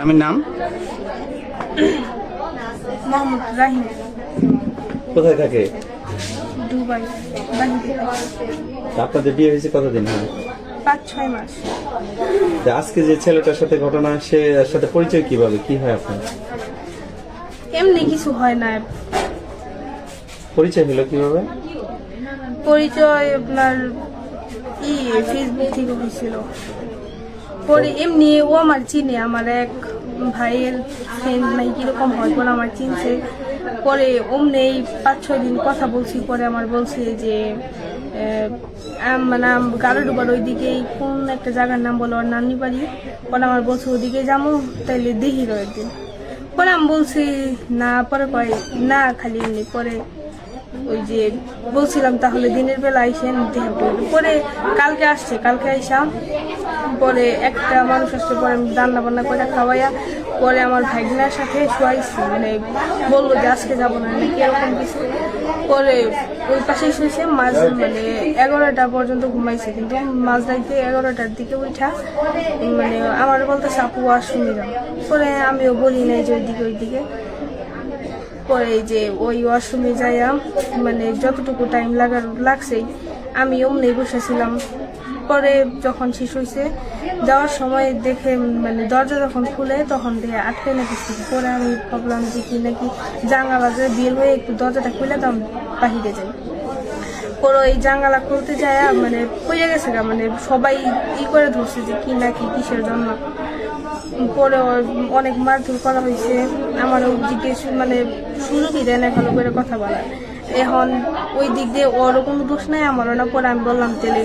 আমি নাম মোহাম্মদ রাহিম। কোথায় থাকে? দুবাই বাহিরে। তা আপনাদের বিয়ে হয়েছে কতদিন হয়? 5-6 মাস। তা আজকে যে ছেলেটার সাথে ঘটনা, সে সাথে পরিচয় কিভাবে, কি হয় আপনার? এমনি কিছু হয় না। পরিচয় হলো কিভাবে? পরিচয় আপনার ফেসবুক থেকে হয়েছিল। পরে এমনি ও আমার চিনে, আমার এক ভাইয়ের ফ্রেন্ড নাই কিরকম হয়, পরে আমার চিনছে। পরে অমনি 5-6 দিন কথা বলছি। পরে আমার বলছে যে মানে গারোডুবার ওইদিকেই কোন একটা জায়গার নাম বলো, ওর নানি বাড়ি। পরে আমার বলছে ওদিকে যাবো, তাইলে দেখি একদিন। পরে আমি বলছি না, পরে কয় না খালি এমনি। পরে ওই যে বলছিলাম তাহলে দিনের বেলা আইসেন দেখা করবে। পরে কালকে আসছে, কালকে আইসাম। পরে একটা মানুষ আসছে, পরে রান্না বান্না করে খাওয়াইয়া পরে আমার ভাগনার সাথে শোয়াইছি, মানে বললো যে আজকে যাবো না নাকি এরকম কিছু। পরে ওই পাশেই শুয়েছে মানে 11টা পর্যন্ত ঘুমাইছে, কিন্তু মাঝ রাইতে 11টার দিকে উঠা মানে আমার বলতেছে আপু ওয়াশরুমে যাও। পরে আমিও বলি নাই যে ওইদিকে। পরে যে ওই ওয়াশরুমে যাইয়া মানে যতটুকু টাইম লাগছেই আমি অমনি বসেছিলাম। পরে যখন শেষ হয়েছে যাওয়ার সময় দেখে মানে দরজা যখন খুলে তখন দেখে আটকে নাকি ছিল। পরে আমি ভাবলাম যে কি নাকি জাঙ্গালা যে বের হয়ে একটু দরজাটা খুলে দাম বাহিরে যাই। পরে ওই জাঙ্গালা খুলতে যায় মানে পড়ে গেছে গা, মানে সবাই করে ধরছে যে কি নাকি কিসের জন্য। পরে অনেক মারধর করা হয়েছে। আমারও জিজ্ঞেস মানে সুযোগই দেয় না ভালো করে কথা বলার। এখন ওই দিক দিয়ে ওরও কোনো দোষ নাই, আমারও না। পরে আমি বললাম তাহলে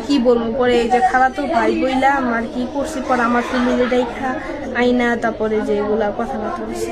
কি বলবো। পরে এই যে খালাতো ভাই বইলাম আর কি করছি। পরে আমার ফ্যামিলি দেখা আইনা তারপরে যে এগুলা কথাবার্তা হয়েছে।